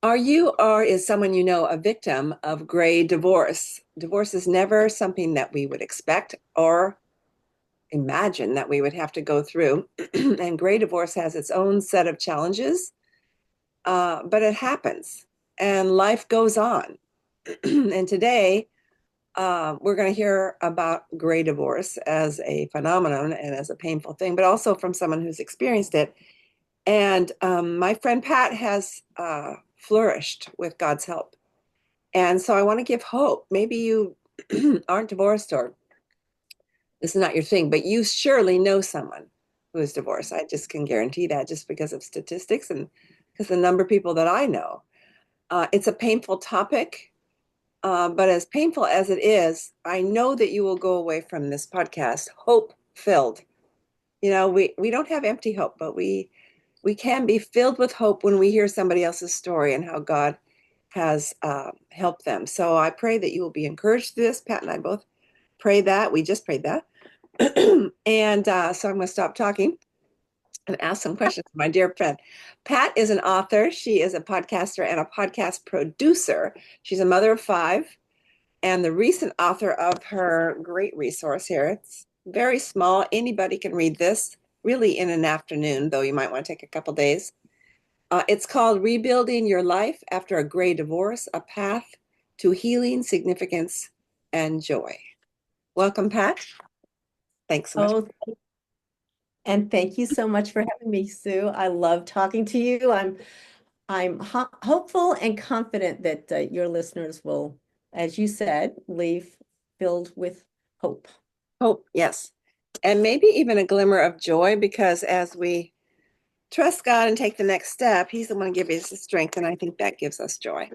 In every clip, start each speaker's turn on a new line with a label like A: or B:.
A: Are you or is someone you know a victim of gray divorce? Divorce is never something that we would expect or imagine that we would have to go through. And gray divorce has its own set of challenges, but it happens and life goes on. And today, we're going to hear about gray divorce as a phenomenon and as a painful thing, but also from someone who's experienced it. And my friend Pat has flourished with God's help. And so I want to give hope. Maybe you aren't divorced or this is not your thing, but you surely know someone who is divorced. I just can guarantee that just because of statistics and because the number of people that I know. It's a painful topic, but as painful as it is, I know that you will go away from this podcast hope filled. You know, we don't have empty hope, but we can be filled with hope when we hear somebody else's story and how God has helped them. So I pray that you will be encouraged through this. Pat and I both pray that. We just prayed that. And so I'm going to stop talking and ask some questions. My dear friend, Pat is an author. She is a podcaster and a podcast producer. She's a mother of five and the recent author of her great resource here. It's very small. Anybody can read this really in an afternoon, though you might want to take a couple days. It's called Rebuilding Your Life After a Gray Divorce, A Path to Healing, Significance, and Joy. Welcome, Pat. Thanks so much.
B: Oh, and thank you so much for having me, Sue. I love talking to you. I'm hopeful and confident that your listeners will, as you said, leave filled with hope.
A: Hope, yes. And maybe even a glimmer of joy because as we trust God and take the next step, He's the one who gives us the strength. And I think that gives us joy.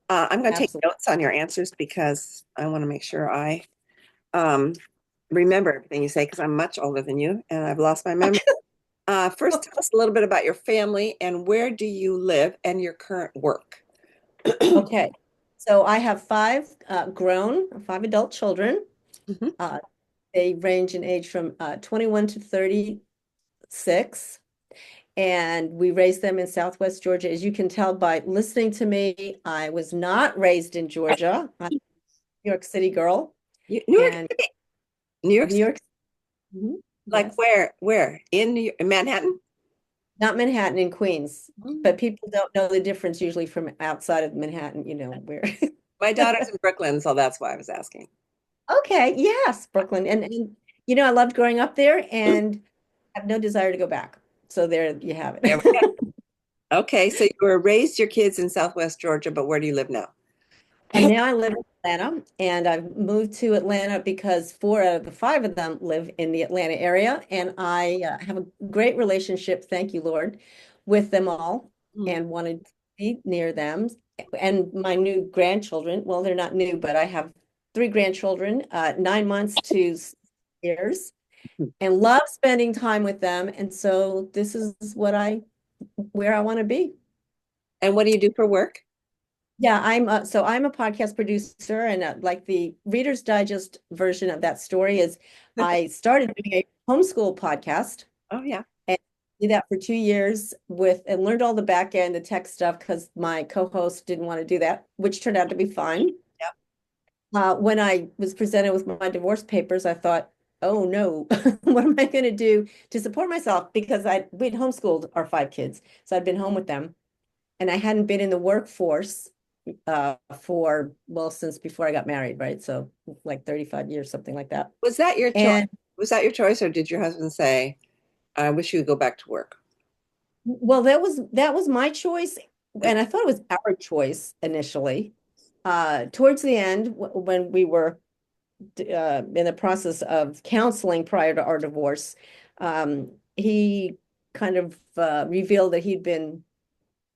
A: I'm going to take
B: Absolutely.
A: notes on your answers because I want to make sure I um, remember everything you say because I'm much older than you and I've lost my memory. First, tell us a little bit about your family and where do you live and your current work?
B: Okay. So I have five adult children.
A: Mhm.
B: Uh, they range in age from 21 to 36. And we raised them in Southwest Georgia. As you can tell by listening to me, I was not raised in Georgia. I'm a New York City girl.
A: New York
B: And
A: City. New York
B: New
A: City.
B: York, mhm,
A: Like
B: yes,
A: where? Where? In New York, in Manhattan?
B: not Manhattan in Queens,
A: Mm.
B: but people don't know the difference usually from outside of Manhattan, where.
A: My daughter's in Brooklyn, so that's why I was asking.
B: Okay, yes, Brooklyn. And I loved growing up there and have no desire to go back. So there you have
A: There we
B: it.
A: go. Okay, so you were raised your kids in Southwest Georgia, but where do you live now?
B: And now I live in Atlanta, and I've moved to Atlanta because four out of the five of them live in the Atlanta area, and I have a great relationship, thank you, Lord, with them all,
A: Mm.
B: and wanted to be near them. And my new grandchildren, well, they're not new, but I have three grandchildren, 9 months to 6 years, and love spending time with them. And so this is where I want to be.
A: And what do you do for work?
B: Yeah, I'm a podcast producer, and like the Reader's Digest version of that story is I started doing a homeschool podcast
A: Oh, yeah.
B: and did that for 2 years with and learned all the back end, the tech stuff because my co-host didn't want to do that, which turned out to be fine.
A: Yep.
B: When I was presented with my divorce papers, I thought, oh no, what am I going to do to support myself? Because we'd homeschooled our five kids, so I'd been home with them, and I hadn't been in the workforce since before I got married, right? So like 35 years, something like that.
A: Was that your choice?
B: And
A: Was that your choice, or did your husband say, I wish you would go back to work?
B: well, that was my choice. And I thought it was our choice initially. Towards the end, when we were in the process of counseling prior to our divorce, he kind of revealed that he'd been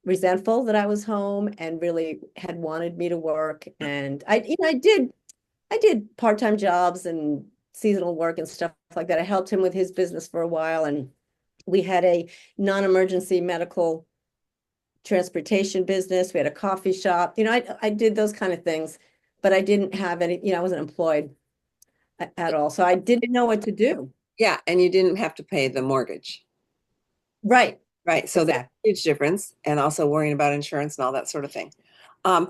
B: resentful that I was home and really had wanted me to work. And I did part-time jobs and seasonal work and stuff like that. I helped him with his business for a while, and we had a non-emergency medical transportation business. We had a coffee shop. I did those kind of things, but I didn't have any, I wasn't employed at all. So I didn't know what to do.
A: Yeah, and you didn't have to pay the mortgage.
B: Right.
A: Right. So there's
B: Exactly.
A: a huge difference, and also worrying about insurance and all that sort of thing.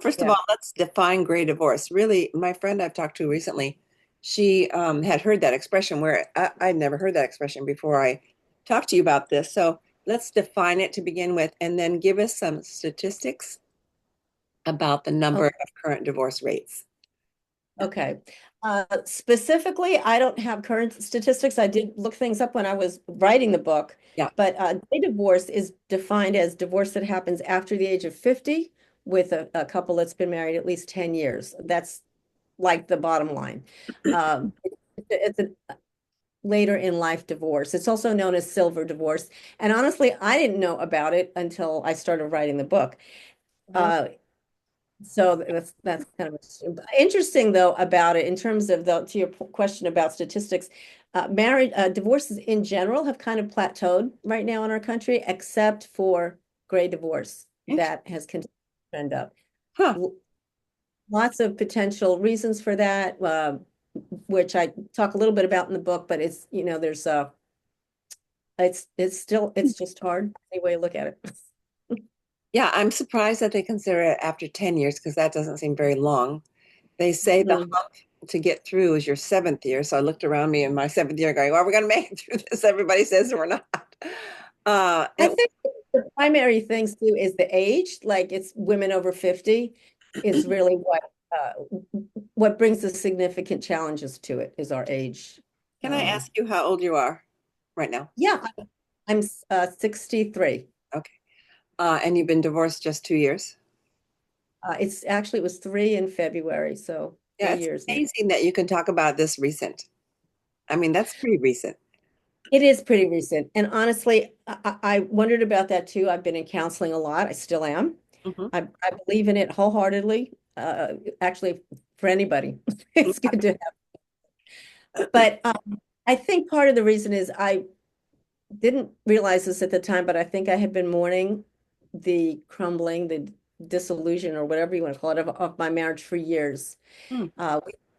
A: First of
B: Yeah.
A: all, let's define gray divorce. Really, my friend I've talked to recently, she had heard that expression where I'd never heard that expression before I talked to you about this. So let's define it to begin with, and then give us some statistics about the number of current divorce rates.
B: Okay. Specifically, I don't have current statistics. I did look things up when I was writing the book,
A: Yeah.
B: but gay divorce is defined as divorce that happens after the age of 50 with a couple that's been married at least 10 years. That's like the bottom line. It's a later in life divorce. It's also known as silver divorce. And honestly, I didn't know about it until I started writing the book.
A: Mhm.
B: Uh, so that's kind of interesting though about it in terms of the to your question about statistics. Marriage divorces in general have kind of plateaued right now in our country, except for gray divorce
A: Interesting.
B: that has continued to trend up.
A: Huh.
B: L- Lots of potential reasons for that, which I talk a little bit about in the book, but it's there's it's still it's just hard any way you look at it.
A: Yeah, I'm surprised that they consider it after 10 years because that doesn't seem very long. They say the
B: Mhm.
A: hump to get through is your seventh year. So I looked around me in my seventh year going, are we going to make it through this? Everybody says we're not.
B: I
A: And
B: think the primary things too is the age, like it's women over 50 is really what brings the significant challenges to it is our age.
A: can I ask you how old you are right now?
B: Yeah, I'm 63.
A: Okay. And you've been divorced just 2 years?
B: It's actually it was 3 in February, so
A: Yeah,
B: three
A: it's
B: years now.
A: amazing that you can talk about this recent. I mean, that's pretty recent.
B: It is pretty recent. And honestly, I wondered about that too. I've been in counseling a lot. I still am.
A: Hmm.
B: I believe in it wholeheartedly. Actually, for anybody, it's good to have. But I think part of the reason is I didn't realize this at the time, but I think I had been mourning the crumbling, the disillusion, or whatever you want to call it, of my marriage for years.
A: Hmm.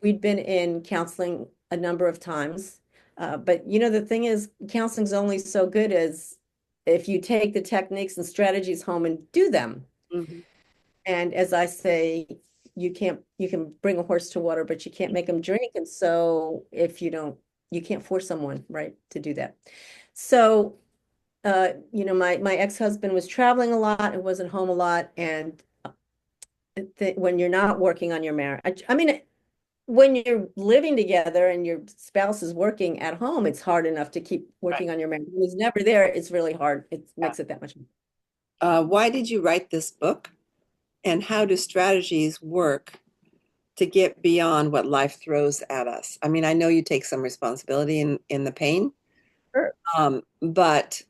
B: We'd been in counseling a number of times. But the thing is, counseling's only so good as if you take the techniques and strategies home and do them.
A: Hmm.
B: And as I say, you can bring a horse to water, but you can't make them drink. And so if you don't, you can't force someone, right, to do that. So, my ex-husband was traveling a lot and wasn't home a lot. And when you're not working on your marriage, I mean, when you're living together and your spouse is working at home, it's hard enough to keep
A: Right.
B: working on your marriage. When he's never there, it's really hard. It
A: Yeah.
B: makes it that much.
A: Why did you write this book? And how do strategies work to get beyond what life throws at us? I mean, I know you take some responsibility in the pain,
B: Sure.
A: but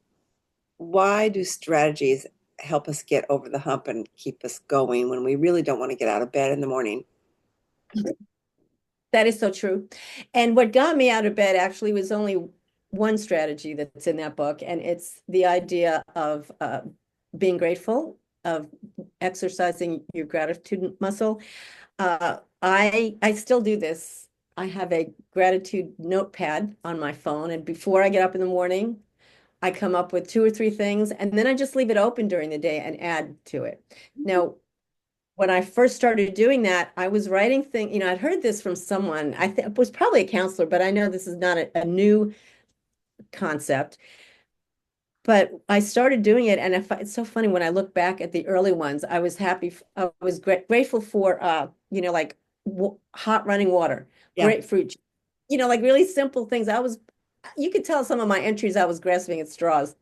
A: why do strategies help us get over the hump and keep us going when we really don't want to get out of bed in the morning?
B: That is so true. And what got me out of bed actually was only one strategy that's in that book, and it's the idea of being grateful, of exercising your gratitude muscle. I still do this. I have a gratitude notepad on my phone, and before I get up in the morning, I come up with two or three things, and then I just leave it open during the day and add to it. Now, when I first started doing that, I was writing things, I'd heard this from someone, I think it was probably a counselor, but I know this is not a new concept. But I started doing it, and it's so funny when I look back at the early ones, I was happy, I was grateful for, like hot running water,
A: Yeah.
B: grapefruit, like really simple things. You could tell some of my entries, I was grasping at straws.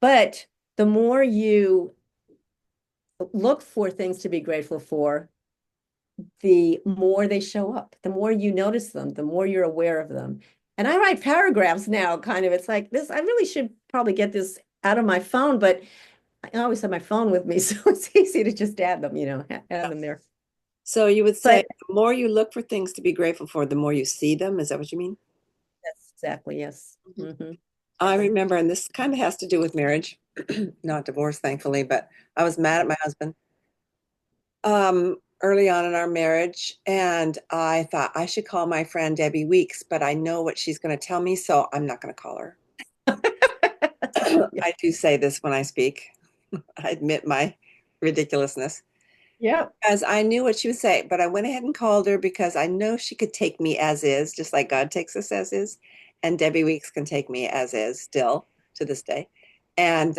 B: But the more you look for things to be grateful for, the more they show up, the more you notice them, the more you're aware of them. And I write paragraphs now, kind of. It's like this, I really should probably get this out of my phone, but I always have my phone with me, so it's easy to just add them, add them there.
A: So you would say
B: But
A: the more you look for things to be grateful for, the more you see them. Is that what you mean?
B: that's exactly, yes.
A: Mhm.
B: Hmm.
A: I remember, and this kind of has to do with marriage, not divorce, thankfully, but I was mad at my husband early on in our marriage, and I thought I should call my friend Debbie Weeks, but I know what she's going to tell me, so I'm not going to call her. I do say this when I speak. I admit my ridiculousness.
B: Yeah.
A: As I knew what she would say, but I went ahead and called her because I know she could take me as is, just like God takes us as is. And Debbie Weeks can take me as is still to this day. And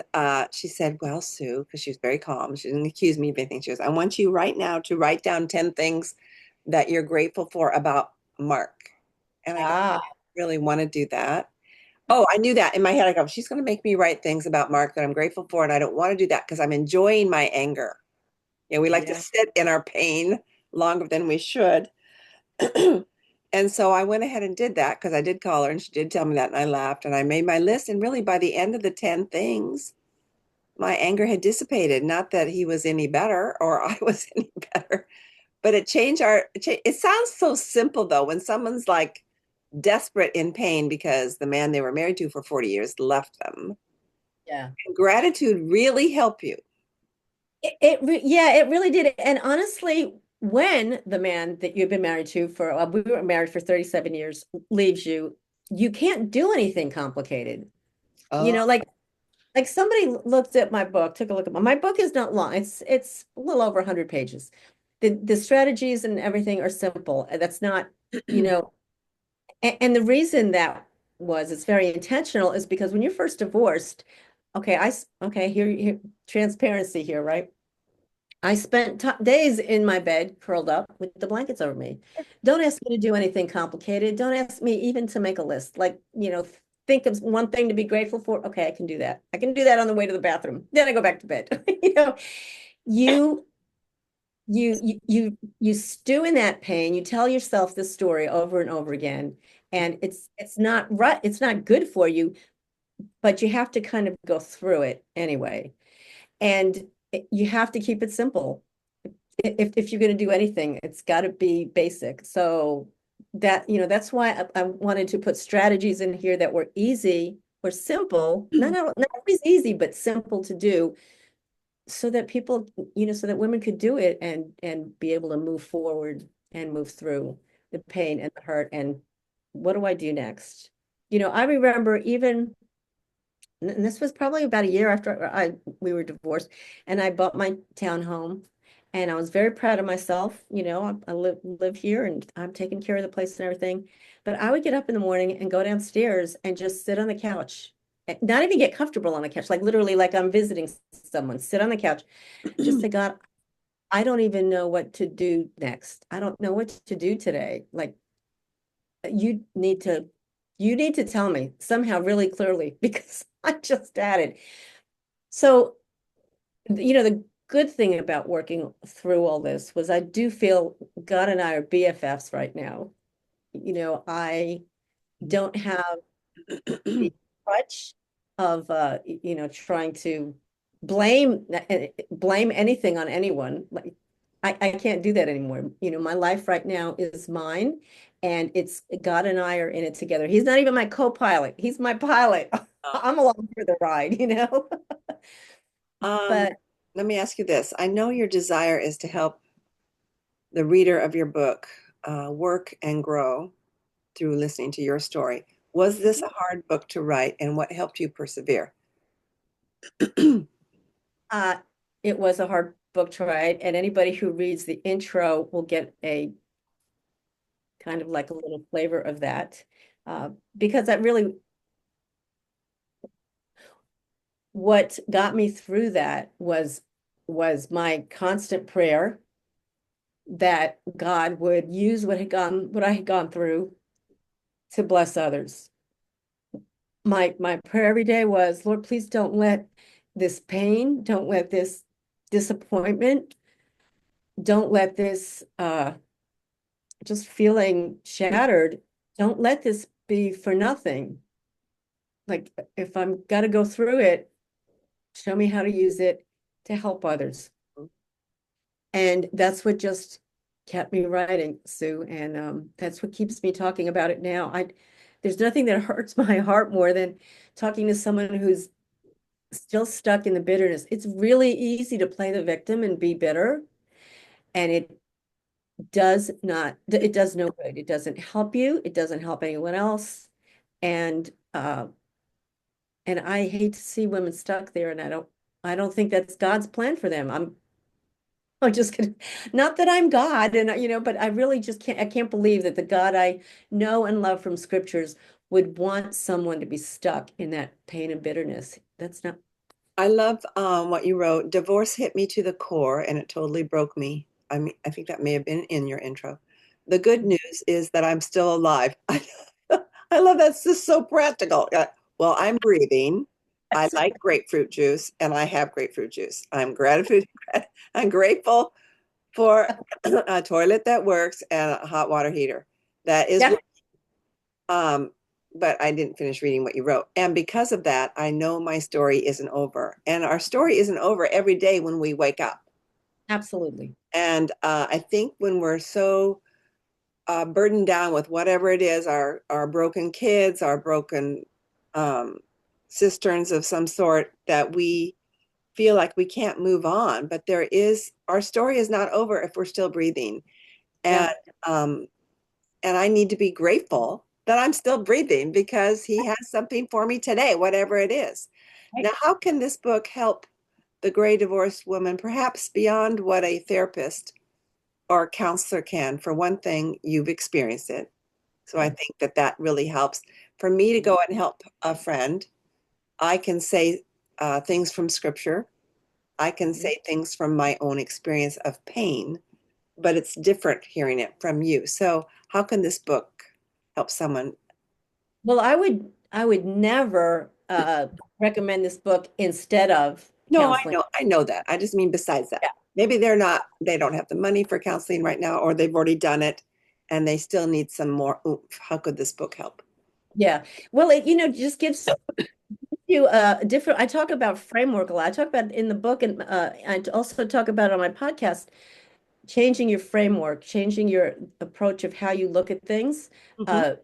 A: she said, well, Sue, because she was very calm, she didn't accuse me of anything. She goes, I want you right now to write down 10 things that you're grateful for about Mark. And I go,
B: Ah,
A: really want to do that. Oh, I knew that in my head. I go, she's going to make me write things about Mark that I'm grateful for. And I don't want to do that because I'm enjoying my anger. We like to
B: yeah.
A: sit in our pain longer than we should. And so I went ahead and did that because I did call her and she did tell me that. And I laughed and I made my list. And really, by the end of the 10 things, my anger had dissipated. Not that he was any better or I was any better, but it changed it sounds so simple though, when someone's like desperate in pain because the man they were married to for 40 years left them.
B: Yeah.
A: And gratitude really help you.
B: Yeah, it really did. And honestly, when the man that you've been married to for, we were married for 37 years, leaves you, you can't do anything complicated. You
A: Oh,
B: know, like somebody looked at my book, took a look at my book is not long. It's a little over 100 pages. The strategies and everything are simple. That's not, you know, and the reason that was it's very intentional is because when you're first divorced, okay, okay, here transparency here, right? I spent days in my bed curled up with the blankets over me. Don't ask me to do anything complicated. Don't ask me even to make a list. Like, think of one thing to be grateful for. Okay, I can do that. I can do that on the way to the bathroom. Then I go back to bed. You you stew in that pain. You tell yourself this story over and over again, and it's not right. It's not good for you, but you have to kind of go through it anyway. And you have to keep it simple if you're going to do anything, it's got to be basic. So that's why I wanted to put strategies in here that were easy or simple, not always easy, but simple to do so that people, so that women could do it and be able to move forward and move through the pain and the hurt. And what do I do next? I remember even, and this was probably about a year after we were divorced, and I bought my townhome, and I was very proud of myself. I live here, and I'm taking care of the place and everything. But I would get up in the morning and go downstairs and just sit on the couch, not even get comfortable on the couch, like literally, like I'm visiting someone. Sit on the couch, just say, God, I don't even know what to do next. I don't know what to do today. Like you need to you need to tell me somehow really clearly because I just added. So, the good thing about working through all this was I do feel God and I are BFFs right now. I don't have the crutch of trying to blame anything on anyone. Like I can't do that anymore. My life right now is mine and it's God and I are in it together. He's not even my co-pilot. He's my pilot. I'm along for the ride.
A: um,
B: But
A: let me ask you this. I know your desire is to help the reader of your book work and grow through listening to your story. Was this a hard book to write, and what helped you persevere?
B: uh it was a hard book to write, and anybody who reads the intro will get a kind of like a little flavor of that. Uh, because that really what got me through that was my constant prayer that God would use what I had gone through to bless others. My prayer every day was, Lord, please don't let this pain, don't let this disappointment, don't let this just feeling shattered, don't let this be for nothing. Like if I'm got to go through it, show me how to use it to help others. And that's what just kept me writing, Sue. And that's what keeps me talking about it now. There's nothing that hurts my heart more than talking to someone who's still stuck in the bitterness. It's really easy to play the victim and be bitter, and it does no good. It doesn't help you. It doesn't help anyone else. And And I hate to see women stuck there, and I don't think that's God's plan for them. I'm just gonna, not that I'm God, and but I really just I can't believe that the God I know and love from scriptures would want someone to be stuck in that pain and bitterness. That's not,
A: I love what you wrote. Divorce hit me to the core and it totally broke me. I mean, I think that may have been in your intro. The good news is that I'm still alive. I love that's just so practical. Well, I'm breathing. I like grapefruit juice and I have grapefruit juice. I'm grateful for a toilet that works and a hot water heater. That is
B: yeah,
A: what but I didn't finish reading what you wrote. And because of that, I know my story isn't over. And our story isn't over every day when we wake up.
B: absolutely.
A: And I think when we're so burdened down with whatever it is, our broken kids, our broken um, cisterns of some sort, that we feel like we can't move on. But our story is not over if we're still breathing.
B: Yeah.
A: And um, and I need to be grateful that I'm still breathing because he has something for me today, whatever it is.
B: Right.
A: Now, how can this book help the gray divorced woman, perhaps beyond what a therapist or a counselor can? For one thing, you've experienced it. So I
B: Yeah.
A: think that that really helps. For me to go and help a friend, I can say things from scripture. I can
B: Mhm.
A: say things from my own experience of pain, but it's different hearing it from you. So, how can this book help someone?
B: Well, I would never recommend this book instead of
A: No,
B: counseling.
A: I know that. I just mean besides that.
B: Yeah.
A: Maybe they don't have the money for counseling right now, or they've already done it and they still need some more oomph. How could this book help?
B: Yeah. Well, it just gives you a different, I talk about framework a lot. I talk about in the book, and I also talk about on my podcast, changing your framework, changing your approach of how you look at things.
A: Mhm.
B: Uh,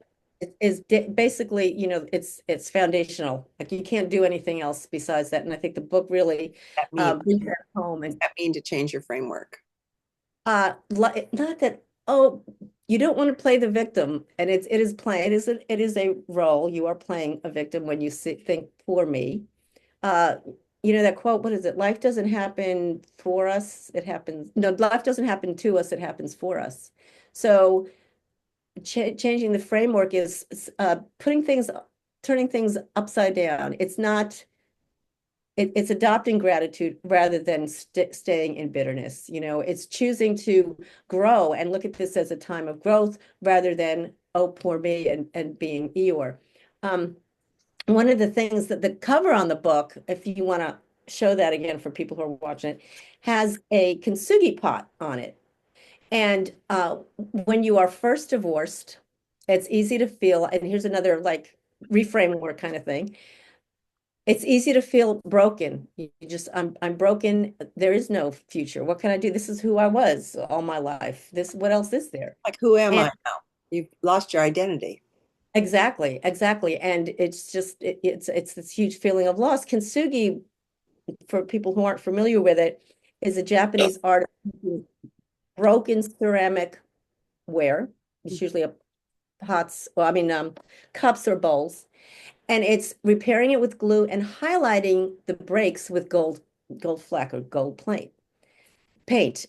B: basically, it's foundational. Like you can't do anything else besides that. And I think the book really
A: That mean
B: brings that home. And
A: that mean to change your framework.
B: not that, oh, you don't want to play the victim, and it is a role. You are playing a victim when you think for me. Uh, that quote, what is it? Life doesn't happen for us, it happens. No, life doesn't happen to us, it happens for us. So changing the framework is turning things upside down. It's adopting gratitude rather than staying in bitterness. It's choosing to grow and look at this as a time of growth rather than, oh, poor me, and being Eeyore. Um, One of the things that the cover on the book, if you want to show that again for people who are watching it, has a kintsugi pot on it. And when you are first divorced, it's easy to feel, and here's another like reframe work kind of thing. It's easy to feel broken. You just, I'm broken. There is no future. What can I do? This is who I was all my life. What else is there?
A: Like, who am
B: And
A: I now? You've lost your identity.
B: exactly, exactly. And it's just, it's this huge feeling of loss. Kintsugi, for people who aren't familiar with it, is a Japanese art of broken ceramic ware. It's usually a pots, well, I mean, cups or bowls, and it's repairing it with glue and highlighting the breaks with gold fleck or gold paint.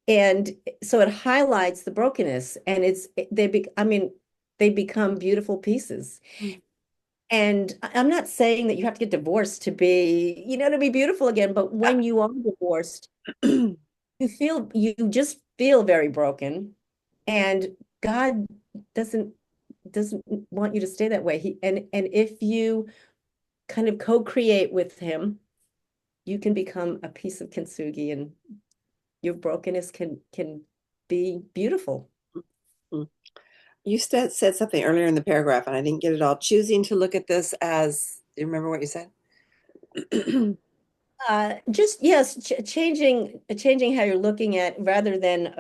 B: And so it highlights the brokenness, and they become beautiful pieces. And I'm not saying that you have to get divorced to be beautiful again, but when you are divorced, you just feel very broken, and God doesn't doesn't want you to stay that way. And if you kind of co-create with him, you can become a piece of kintsugi, and your brokenness can be beautiful.
A: You said something earlier in the paragraph, and I didn't get it all. Choosing to look at this as, do you remember what you said?
B: Just yes, changing how you're looking at, rather than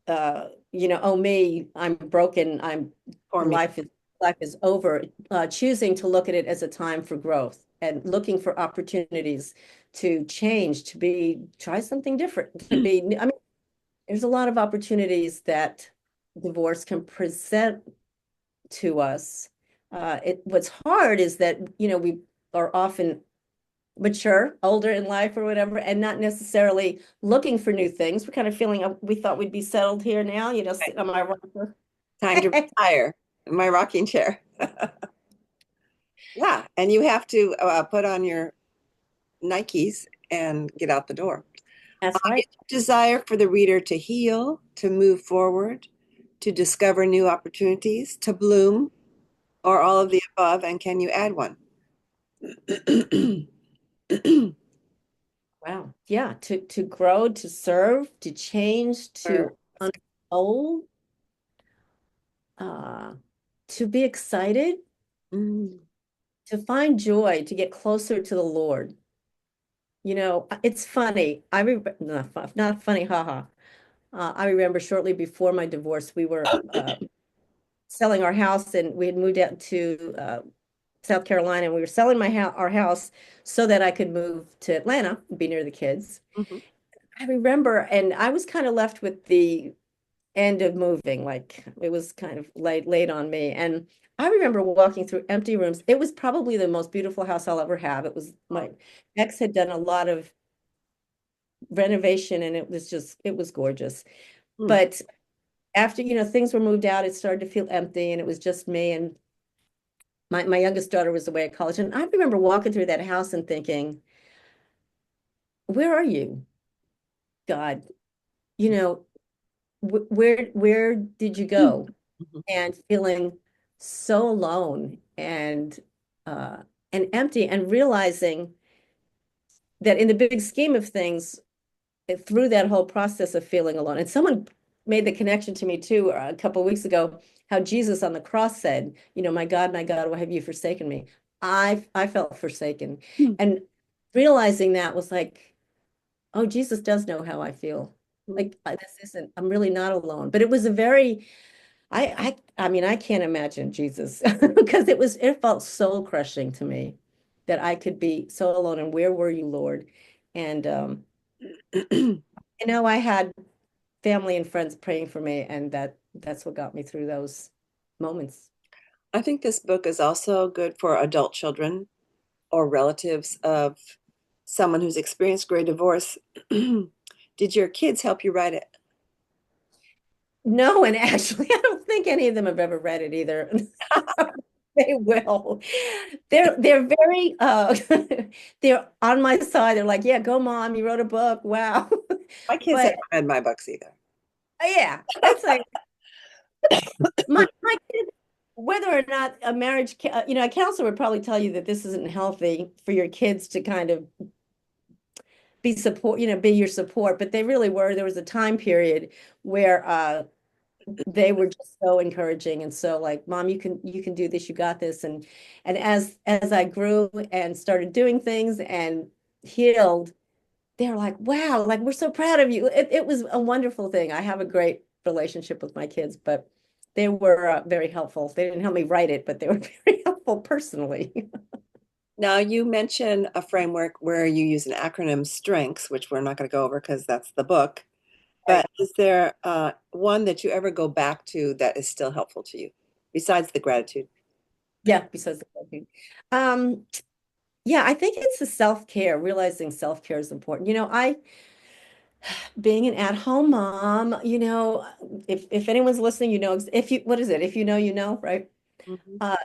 B: oh me, I'm broken,
A: For me.
B: life is life is over. Choosing to look at it as a time for growth and looking for opportunities to change, try something different, I mean, there's a lot of opportunities that divorce can present to us. What's hard is that, we are often mature, older in life or whatever, and not necessarily looking for new things. We're kind of feeling we thought we'd be settled here now,
A: Right.
B: sit on my rocker.
A: Time to retire in my rocking chair. Yeah, and you have to put on your Nikes and get out the door.
B: That's right.
A: Is your desire for the reader to heal, to move forward, to discover new opportunities, to bloom, or all of the above? And can you add one?
B: Wow. Yeah. To grow, to serve, to change,
A: Or-
B: to unfold, uh, to be excited,
A: Mm.
B: to find joy, to get closer to the Lord. It's funny. I remember not funny, haha. I remember shortly before my divorce, we were selling our house, and we had moved out to South Carolina, and we were selling our house so that I could move to Atlanta and be near the kids.
A: Mhm.
B: I remember, and I was kind of left with the end of moving, like it was kind of late on me. And I remember walking through empty rooms. It was probably the most beautiful house I'll ever have. It was my ex had done a lot of renovation, and it was gorgeous.
A: Mm.
B: But after, things were moved out, it started to feel empty, and it was just me. And my youngest daughter was away at college. And I remember walking through that house and thinking, where are you, God? You know, where did you go?
A: Mhm.
B: And feeling so alone uh and empty, and realizing that in the big scheme of things, through that whole process of feeling alone. And someone made the connection to me too a couple of weeks ago, how Jesus on the cross said, my God, why have you forsaken me? I felt forsaken.
A: Mm.
B: And realizing that was like, oh, Jesus does know how I feel.
A: Mm.
B: Like this isn't, I'm really not alone. But it was a very, I mean, I can't imagine Jesus because it felt soul crushing to me that I could be so alone. And where were you, Lord? And I had family and friends praying for me, and that's what got me through those moments.
A: I think this book is also good for adult children or relatives of someone who's experienced great divorce. Did your kids help you write it?
B: No, and actually, I don't think any of them have ever read it either. They will. They're very they're on my side. They're like, yeah, go mom, you wrote a book. Wow.
A: My kids
B: But
A: haven't read my books either.
B: yeah, it's like my kids, whether or not a marriage, a counselor would probably tell you that this isn't healthy for your kids to kind of be your support, but they really were. There was a time period where they were just so encouraging, and so like, mom, you can do this, you got this. And as I grew and started doing things and healed, they're like, wow, like we're so proud of you. It was a wonderful thing. I have a great relationship with my kids, but they were very helpful. They didn't help me write it, but they were very helpful personally.
A: Now, you mention a framework where you use an acronym strengths, which we're not going to go over because that's the book.
B: Right.
A: But is there one that you ever go back to that is still helpful to you besides the gratitude?
B: Yeah, besides the cooking. Um, yeah, I think it's the self-care, realizing self-care is important. Being an at-home mom, if anyone's listening, if you, what is it? If you know, right?
A: Mhm.
B: Uh,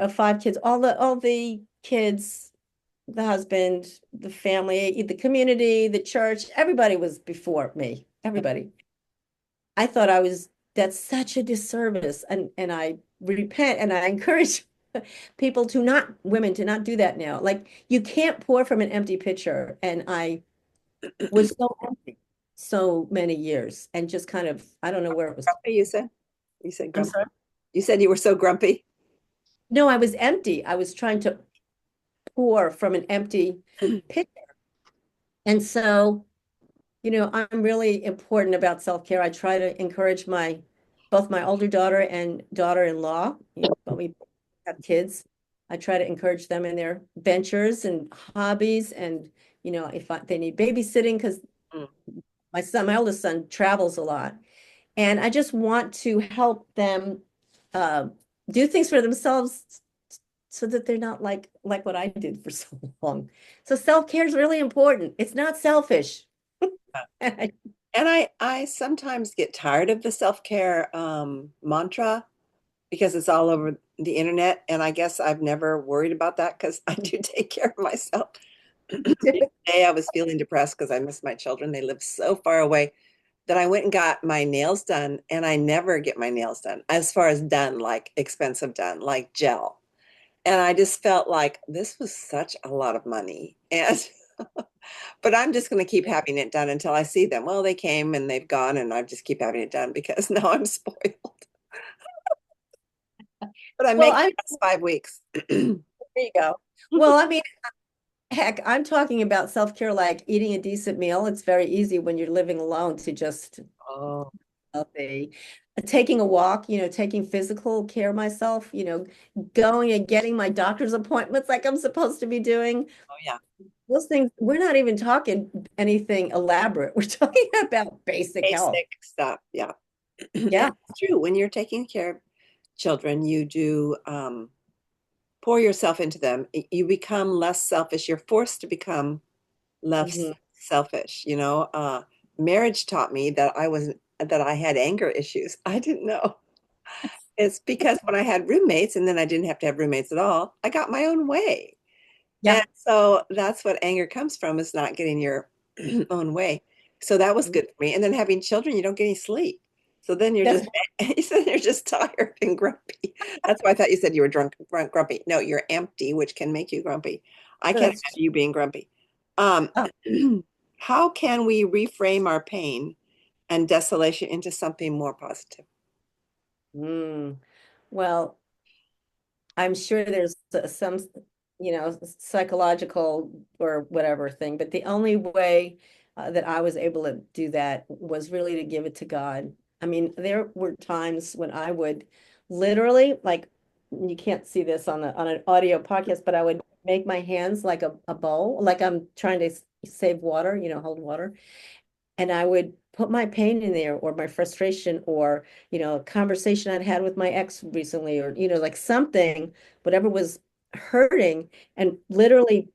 B: five kids, all the kids, the husband, the family, the community, the church, everybody was before me. Everybody. I thought that's such a disservice. And I repent, and I encourage women to not do that now. Like, you can't pour from an empty pitcher. And I was so empty so many years, and just kind of, I don't know where it was.
A: Grumpy, you said? You said
B: I'm
A: grumpy.
B: sorry.
A: You said you were so grumpy.
B: No, I was empty. I was trying to pour from an empty pitcher. And so, I'm really important about self-care. I try to encourage both my older daughter and daughter-in-law, but we have kids. I try to encourage them in their ventures and hobbies. And, if they need babysitting, because
A: Mm.
B: my oldest son travels a lot. And I just want to help them do things for themselves so that they're not like what I did for so long. So self-care is really important. It's not selfish.
A: And I sometimes get tired of the self-care mantra because it's all over the internet. And I guess I've never worried about that because I do take care of myself. Today I was feeling depressed because I miss my children. They live so far away that I went and got my nails done, and I never get my nails done as far as done, like expensive done, like gel. And I just felt like this was such a lot of money. And but I'm just going to keep having it done until I see them. Well, they came and they've gone, and I just keep having it done because now I'm spoiled. But I
B: Well,
A: make
B: I
A: it last 5 weeks.
B: there you go. Well, I mean, heck, I'm talking about self-care like eating a decent meal. It's very easy when you're living alone to just
A: Oh,
B: healthy. Taking a walk, taking physical care of myself, going and getting my doctor's appointments like I'm supposed to be doing.
A: oh yeah.
B: Those things, we're not even talking anything elaborate. We're talking about basic health.
A: Basic stuff. Yeah. And
B: Yeah.
A: it's true. When you're taking care of children, you do pour yourself into them. You become less selfish. You're forced to become less
B: Mhm.
A: selfish. Marriage taught me that I had anger issues. I didn't know. It's because when I had roommates and then I didn't have to have roommates at all, I got my own way. And
B: Yeah.
A: so that's what anger comes from, is not getting your own way. So that was good for me. And then having children, you don't get any sleep. So then you're
B: That's
A: just you said you're just tired and grumpy. That's why I thought you said you were grumpy. No, you're empty, which can make you grumpy. I can't
B: that's
A: imagine you being grumpy. Um,
B: oh,
A: how can we reframe our pain and desolation into something more positive?
B: mm. Well, I'm sure there's some, psychological or whatever thing, but the only way that I was able to do that was really to give it to God. I mean, there were times when I would literally, like, you can't see this on an audio podcast, but I would make my hands like a bowl, like I'm trying to save water, hold water. And I would put my pain in there or my frustration or, a conversation I'd had with my ex recently or, like something, whatever was hurting and literally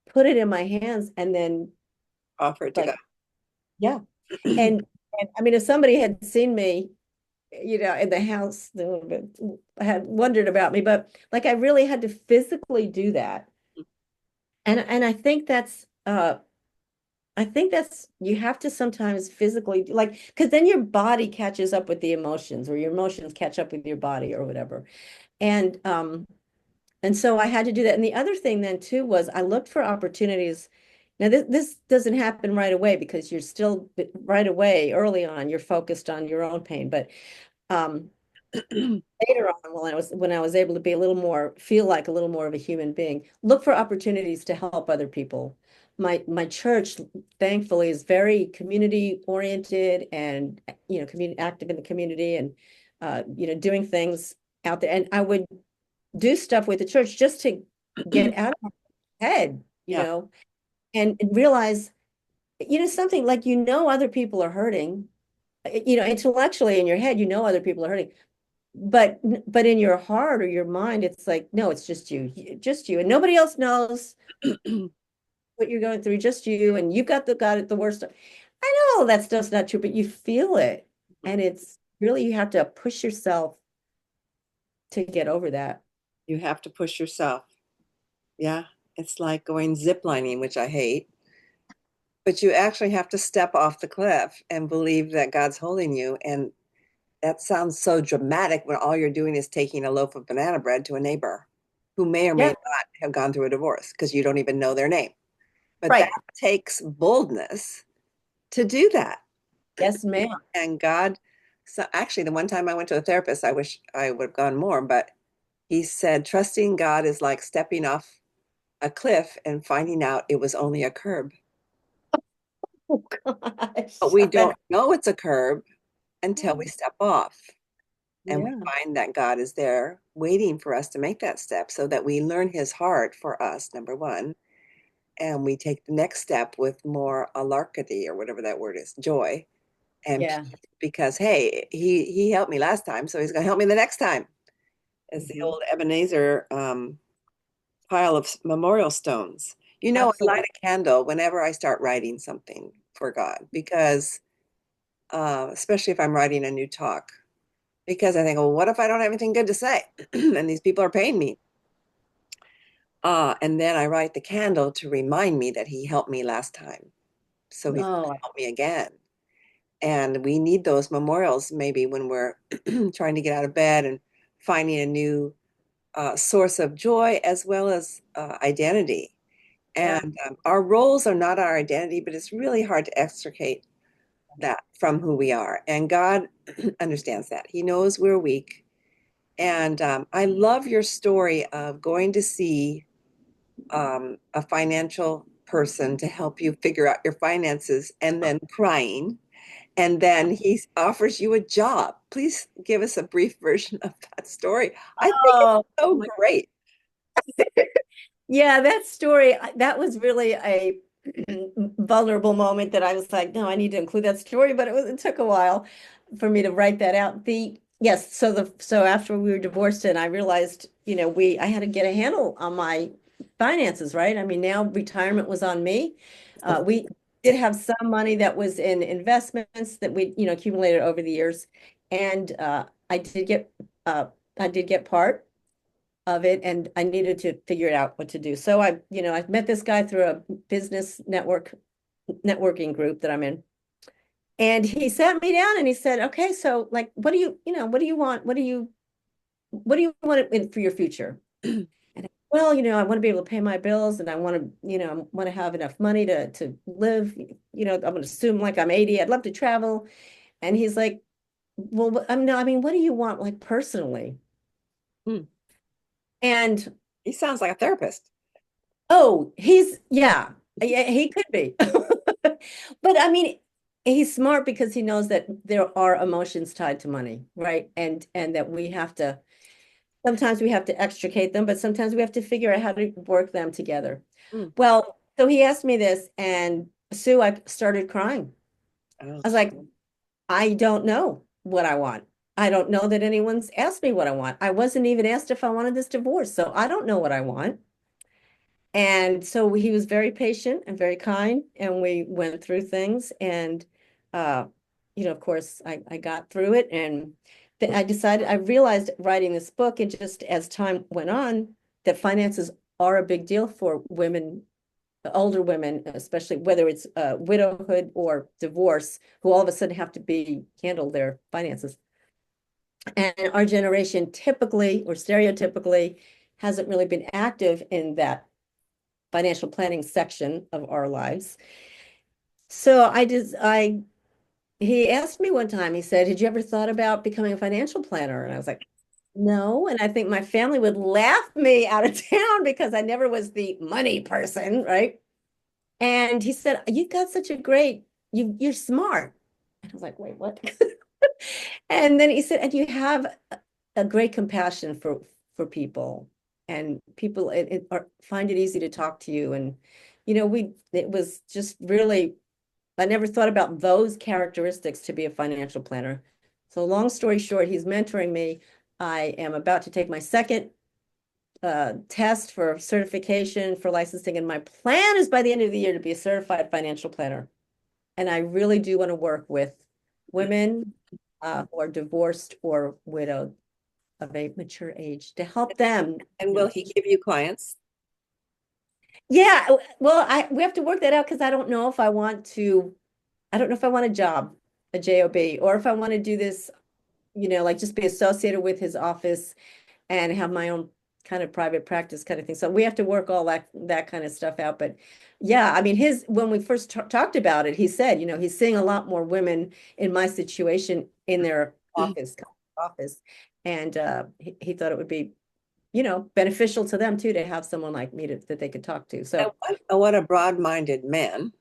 B: put it in my hands and then
A: Offer it to
B: like,
A: God.
B: yeah. And I mean, if somebody had seen me, in the house, they would have had wondered about me, but like I really had to physically do that. And I think that's you have to sometimes physically like because then your body catches up with the emotions or your emotions catch up with your body or whatever. And so I had to do that. And the other thing then too was I looked for opportunities. Now this doesn't happen right away because you're still right away early on, you're focused on your own pain. But um later on when I was able to be a little more feel like a little more of a human being, look for opportunities to help other people. My church thankfully is very community oriented and community active in the community and doing things out there, and I would do stuff with the church just to get out of my head,
A: Yeah.
B: and realize something like other people are hurting, intellectually in your head other people are hurting, but in your heart or your mind, it's like, no, it's just you, and nobody else knows what you're going through, just you, and you've got it the worst. I know that stuff's not true, but you feel it, and it's really you have to push yourself to get over that.
A: You have to push yourself. Yeah. It's like going ziplining, which I hate. But you actually have to step off the cliff and believe that God's holding you. And that sounds so dramatic when all you're doing is taking a loaf of banana bread to a neighbor who may or may
B: Yeah,
A: not have gone through a divorce because you don't even know their name. But that
B: right.
A: takes boldness to do that.
B: Yes, ma'am.
A: And God, so actually, the one time I went to a therapist, I wish I would have gone more, but he said, trusting God is like stepping off a cliff and finding out it was only a curb.
B: Oh
A: But
B: gosh.
A: we don't know it's a curb until we step off. And we
B: Yeah.
A: find that God is there waiting for us to make that step so that we learn his heart for us, number one. And we take the next step with more alacrity or whatever that word is, joy and
B: Yeah.
A: peace. Because hey, he helped me last time, so he's gonna help me the next time. It's the
B: Mhm.
A: old Ebenezer pile of memorial stones. I light
B: Absolutely.
A: a candle whenever I start writing something for God because, especially if I'm writing a new talk, because I think, well, what if I don't have anything good to say? And these people are paying me. And then I write the candle to remind me that he helped me last time. So he's going to
B: Oh,
A: help me again. And we need those memorials maybe when we're trying to get out of bed and finding a new source of joy as well as identity.
B: yeah.
A: And our roles are not our identity, but it's really hard to extricate that from who we are. And God understands that. He knows we're weak. And I love your story of going to see a financial person to help you figure out your finances and then crying. And then he offers you a job. Please give us a brief version of that story. I think it's
B: Oh,
A: so
B: my
A: great.
B: Yeah, that story, that was really a vulnerable moment that I was like, no, I need to include that story, but it took a while for me to write that out. So after we were divorced and I realized, I had to get a handle on my finances, right? I mean, now retirement was on me. We did have some money that was in investments that we, accumulated over the years. And uh I did get part of it and I needed to figure out what to do. So I met this guy through a business networking group that I'm in. And he sat me down and he said, "Okay, so like what do you want? What do you want for your future?" And well, I want to be able to pay my bills and I want to, I want to have enough money to live, I'm going to assume like I'm 80. I'd love to travel. And he's like, "Well, I'm no, I mean, what do you want like personally?"
A: Hmm.
B: And
A: He sounds like a therapist.
B: oh, yeah, he could be. But I mean, he's smart because he knows that there are emotions tied to money, right? And that we have to sometimes we have to extricate them, but sometimes we have to figure out how to work them together.
A: Hmm.
B: Well, so he asked me this, and Sue, I started crying.
A: Oh.
B: I was like, I don't know what I want. I don't know that anyone's asked me what I want. I wasn't even asked if I wanted this divorce, so I don't know what I want. And so he was very patient and very kind, and we went through things. And, uh, of course, I got through it. And I realized writing this book, and just as time went on, that finances are a big deal for women, older women, especially whether it's widowhood or divorce, who all of a sudden have to handle their finances. And our generation typically or stereotypically hasn't really been active in that financial planning section of our lives. So he asked me one time, he said, "Had you ever thought about becoming a financial planner?" And I was like, "No." And I think my family would laugh me out of town because I never was the money person, right? And he said, "You've got such a you're smart." And I was like, "Wait, what?" And then he said, "And you have a great compassion for people, and people find it easy to talk to you." And it was just really, I never thought about those characteristics to be a financial planner. So long story short, he's mentoring me. I am about to take my second test for certification for licensing, and my plan is by the end of the year to be a certified financial planner. And I really do want to work with women who are divorced or widowed of a mature age to help them.
A: And will he give you clients?
B: Yeah, well, we have to work that out because I don't know if I want a job, a job, or if I want to do this, like just be associated with his office and have my own kind of private practice kind of thing. So we have to work all that kind of stuff out. But yeah, I mean, when we first talked about it, he said, he's seeing a lot more women in my situation in their office, and he thought it would be, beneficial to them too to have someone like me that they could talk to.
A: And
B: So
A: what a broad-minded man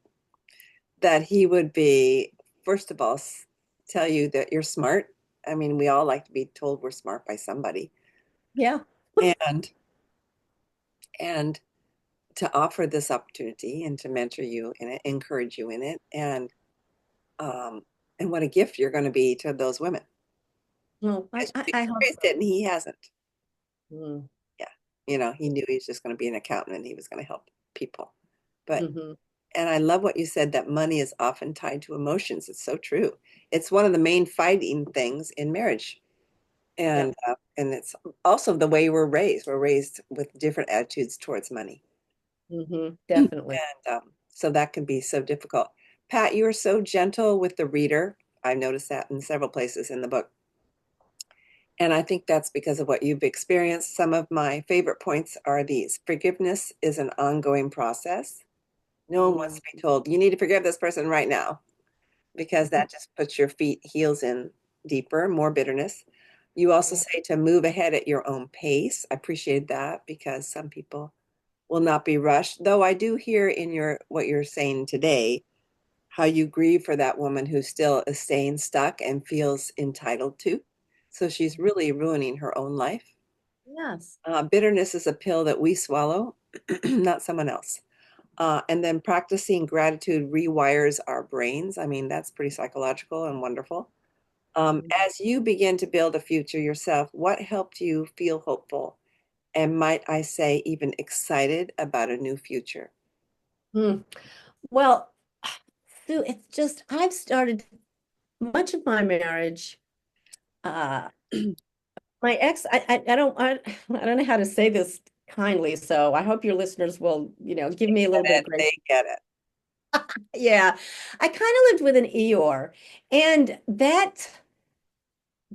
A: that he would be, first of all, tell you that you're smart. I mean, we all like to be told we're smart by somebody.
B: yeah.
A: And and to offer this opportunity and to mentor you in it, encourage you in it, um, and what a gift you're going to be to those women.
B: Well,
A: Because you
B: I hope
A: experienced it and he hasn't.
B: Mm.
A: Yeah. He knew he was just going to be an accountant and he was going to help people. But,
B: Hmm.
A: and I love what you said that money is often tied to emotions. It's so true. It's one of the main fighting things in marriage.
B: Yeah.
A: And it's also the way we're raised. We're raised with different attitudes towards money.
B: Definitely.
A: And so that can be so difficult. Pat, you are so gentle with the reader. I've noticed that in several places in the book. And I think that's because of what you've experienced. Some of my favorite points are these: forgiveness is an ongoing process. No one wants
B: Mm.
A: to be told, you need to forgive this person right now, because that just puts your heels in deeper, more bitterness. You also say to move ahead at your own pace. I appreciate that because some people will not be rushed. Though I do hear in what you're saying today, how you grieve for that woman who still is staying stuck and feels entitled to. So she's really ruining her own life.
B: Yes.
A: Bitterness is a pill that we swallow, not someone else. And then practicing gratitude rewires our brains. I mean, that's pretty psychological and wonderful. As you begin to build a future yourself, what helped you feel hopeful? And might I say, even excited about a new future?
B: Mm. Well, Sue, it's just I've started much of my marriage. Uh, my ex, I don't know how to say this kindly, so I hope your listeners will, give me a little bit of grace.
A: They get it.
B: Yeah, I kind of lived with an Eeyore, and that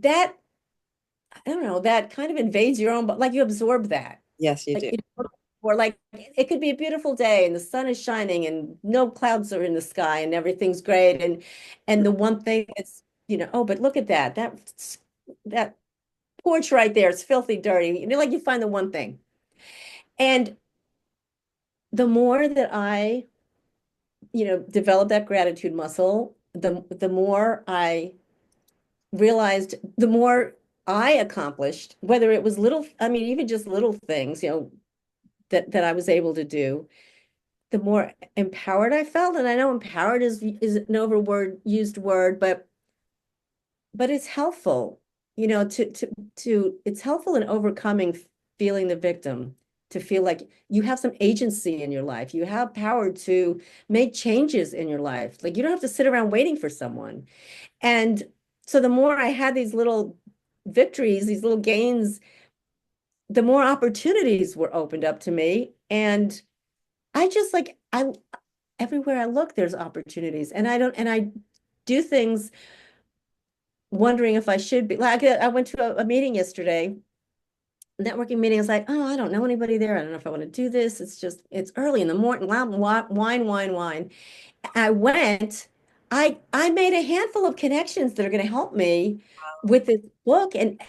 B: I don't know, that kind of invades your own, but like you absorb that.
A: Yes, you
B: Like
A: do.
B: or like it could be a beautiful day and the sun is shining and no clouds are in the sky and everything's great and the one thing that's, oh, but look at that porch right there, it's filthy dirty. Like you find the one thing. And the more that I, develop that gratitude muscle, the more I realized, the more I accomplished, whether it was little, I mean, even just little things, that I was able to do, the more empowered I felt. And I know empowered is an overword used word, but it's helpful, it's helpful in overcoming feeling the victim, to feel like you have some agency in your life. You have power to make changes in your life. Like you don't have to sit around waiting for someone. And so the more I had these little victories, these little gains, the more opportunities were opened up to me. And I just like I everywhere I look, there's opportunities. And I do things wondering if I should be. Like I went to a meeting yesterday, networking meeting. I was like, oh, I don't know anybody there. I don't know if I want to do this. It's early in the morning. Wine, wine, wine. I went, I made a handful of connections that are going to help me with this book. And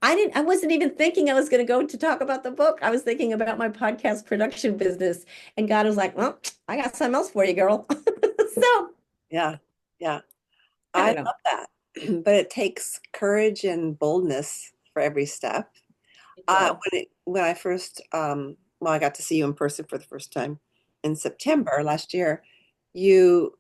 B: I wasn't even thinking I was going to go to talk about the book. I was thinking about my podcast production business. And God was like, well, I got something else for you, girl. So
A: Yeah. Yeah.
B: I
A: I
B: don't know.
A: love that. But it takes courage and boldness for every step.
B: It does.
A: When I first, well, I got to see you in person for the first time in September last year. You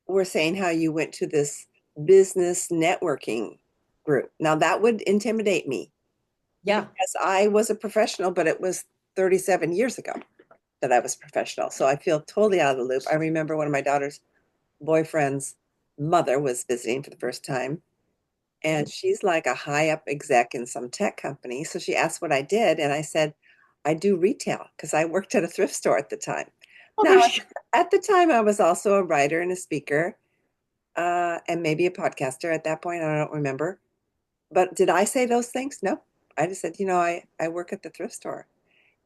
A: were saying how you went to this business networking group. Now that would intimidate me
B: Yeah.
A: because I was a professional, but it was 37 years ago that I was professional. So I feel totally out of the loop. I remember one of my daughter's boyfriend's mother was visiting for the first time, and she's like a high up exec in some tech company. So she asked what I did, and I said, I do retail because I worked at a thrift store at the time.
B: Oh,
A: Now,
B: there's
A: at the time, I was also a writer and a speaker, and maybe a podcaster at that point. I don't remember. But did I say those things? No. I just said, I work at the thrift store.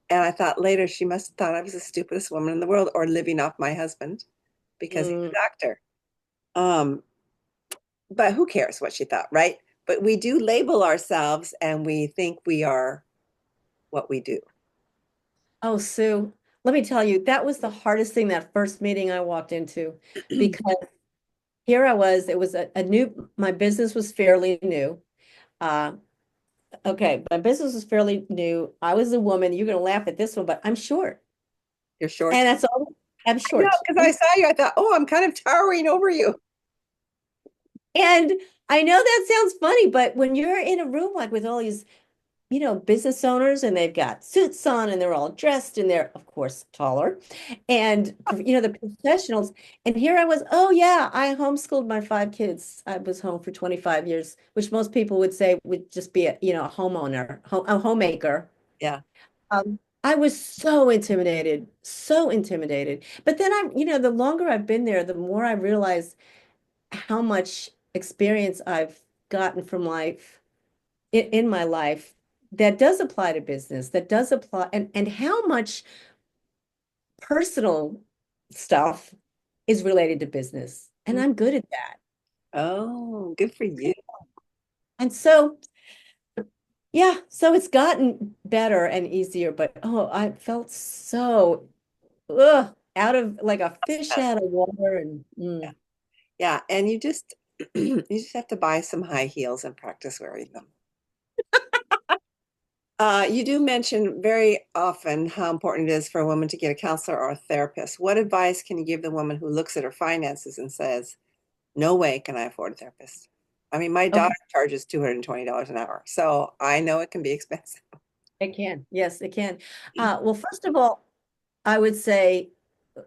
A: And I thought later she must have thought I was the stupidest woman in the world or living off my husband because he's
B: mm.
A: a doctor. Um, but who cares what she thought, right? But we do label ourselves and we think we are what we do.
B: Oh, Sue, let me tell you, that was the hardest thing that first meeting I walked into, because here I was, it was a new, my business was fairly new. Uh, okay, my business was fairly new. I was a woman. You're gonna laugh at this one, but I'm short.
A: You're short.
B: And that's all. I'm
A: I know,
B: short.
A: because I saw you. I thought, oh, I'm kind of towering over you.
B: And I know that sounds funny, but when you're in a room like with all these business owners and they've got suits on and they're all dressed and they're, of course, taller. And, the professionals. And here I was, oh, yeah, I homeschooled my 5 kids. I was home for 25 years, which most people would say would just be a homeowner, a homemaker.
A: Yeah.
B: I was so intimidated, so intimidated. But then the longer I've been there, the more I realize how much experience I've gotten from life in my life that does apply to business, that does apply, and how much personal stuff is related to business. And
A: Mm.
B: I'm good at that.
A: Oh, good for you.
B: And so, yeah, so it's gotten better and easier, but oh, I felt so out of like a fish
A: Yes.
B: out of water and
A: Yeah, and you just have to buy some high heels and practice wearing them. You do mention very often how important it is for a woman to get a counselor or a therapist. What advice can you give the woman who looks at her finances and says, "No way can I afford a therapist"? I mean, my daughter
B: okay,
A: charges $220 an hour, so I know it can be expensive.
B: it can. Yes, it can. Well, first of all, I would say,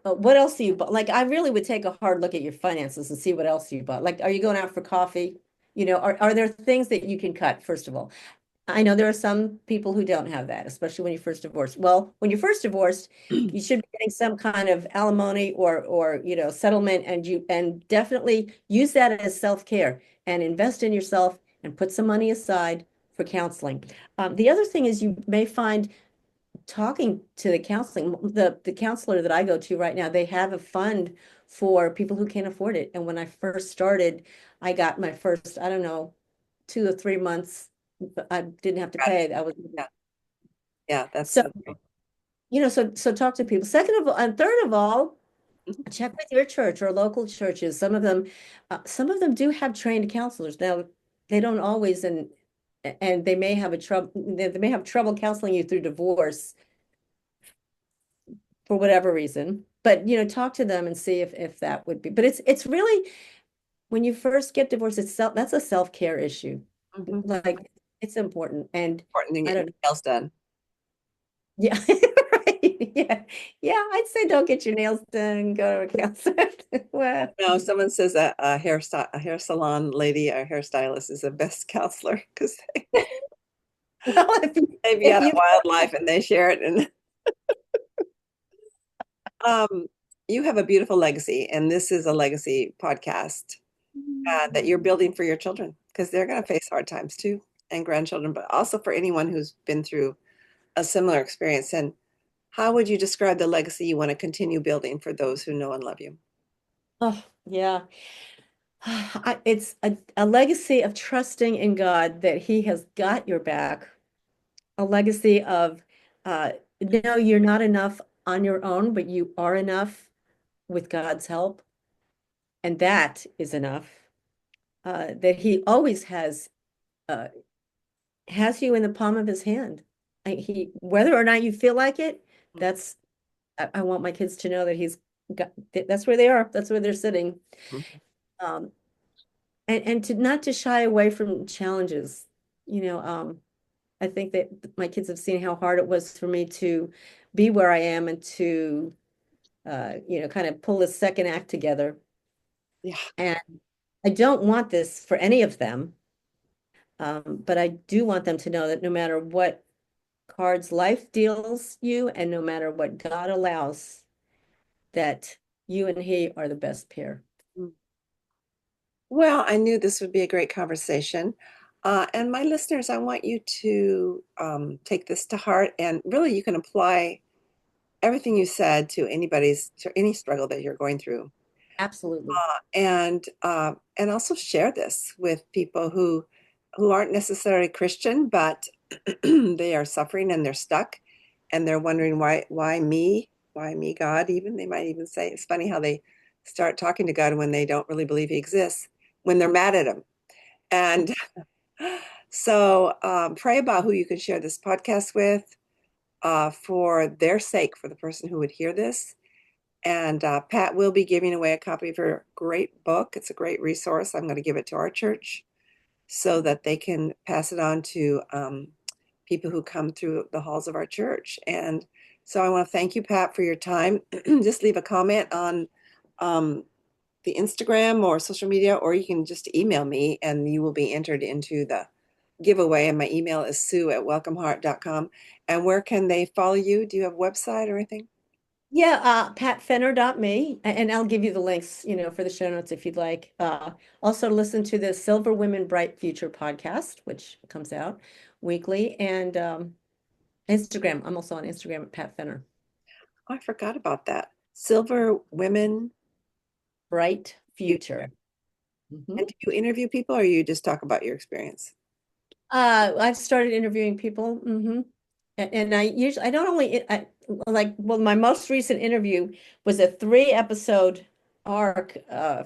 B: what else do you buy? Like, I really would take a hard look at your finances and see what else you bought. Like, are you going out for coffee? Are there things that you can cut, first of all? I know there are some people who don't have that, especially when you're first divorced. Well, when you're first divorced, you should be getting some kind of alimony or settlement, and definitely use that as self-care and invest in yourself and put some money aside for counseling. The other thing is you may find talking to the counselor that I go to right now, they have a fund for people who can't afford it. And when I first started, I got my first, I don't know, 2 or 3 months. I didn't have to pay. I was
A: Yeah, yeah, that's
B: so
A: so great.
B: so talk to people. Second of all, and third of all,
A: Mhm.
B: check with your church or local churches. Some of them do have trained counselors. Now, they don't always, and they may have trouble counseling you through divorce for whatever reason. But talk to them and see if that would be. But it's really when you first get divorced, that's a self-care issue.
A: Mhm.
B: Like it's important. And
A: Important than
B: I
A: getting
B: don't,
A: your nails done.
B: yeah, right. Yeah. Yeah, I'd say don't get your nails done, go to a counselor. Well,
A: No, someone says a hair salon lady or hairstylist is the best counselor because
B: well,
A: they've
B: if
A: got a
B: you've
A: wildlife and they share it. And um, you have a beautiful legacy, and this is a legacy podcast that you're building for your children because they're going to face hard times too, and grandchildren, but also for anyone who's been through a similar experience. And how would you describe the legacy you want to continue building for those who know and love you?
B: oh yeah. It's a legacy of trusting in God that He has got your back, a legacy of no, you're not enough on your own, but you are enough with God's help, and that is enough. That He always uh, has you in the palm of His hand. Whether or not you feel like it, that's I want my kids to know that He's got. That's where they are. That's where they're sitting.
A: Mhm.
B: Um, and to not to shy away from challenges. You know, I think that my kids have seen how hard it was for me to be where I am and to kind of pull this second act together.
A: Yeah.
B: And I don't want this for any of them, but I do want them to know that no matter what cards life deals you and no matter what God allows, that you and He are the best pair.
A: Well, I knew this would be a great conversation. And my listeners, I want you to take this to heart, and really you can apply everything you said to any struggle that you're going through.
B: Absolutely.
A: And also share this with people who aren't necessarily Christian, but they are suffering and they're stuck and they're wondering why me, God, even they might even say it's funny how they start talking to God when they don't really believe he exists, when they're mad at him. And so pray about who you can share this podcast with for their sake, for the person who would hear this. And Pat will be giving away a copy of her great book. It's a great resource. I'm going to give it to our church so that they can pass it on to people who come through the halls of our church. And so I want to thank you, Pat, for your time. Just leave a comment on um, the Instagram or social media, or you can just email me and you will be entered into the giveaway. And my email is sue@welcomeheart.com. And where can they follow you? Do you have a website or anything?
B: Yeah, patfenner.me, and I'll give you the links, for the show notes if you'd like. Also listen to the Silver Women Bright Future podcast, which comes out weekly, and Instagram. I'm also on Instagram at Pat Fenner.
A: Oh, I forgot about that. Silver Women
B: Bright
A: Future.
B: Future.
A: And
B: Mhm.
A: do you interview people or you just talk about your experience?
B: I've started interviewing people. And I don't only well, my most recent interview was a 3 episode arc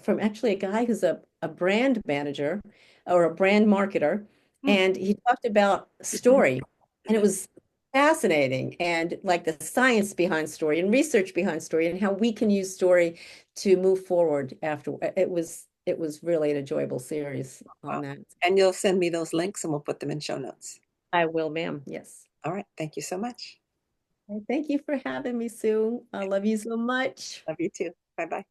B: from actually a guy who's a brand manager or a brand marketer,
A: Hmm.
B: and he talked about story, and it was fascinating, and like the science behind story and research behind story and how we can use story to move forward after. It was really an enjoyable series on
A: Wow.
B: that.
A: And you'll send me those links and we'll put them in show notes.
B: I will, ma'am. Yes.
A: All right. Thank you so much.
B: Thank you for having me, Sue. I love you so much.
A: Love you too. Bye bye.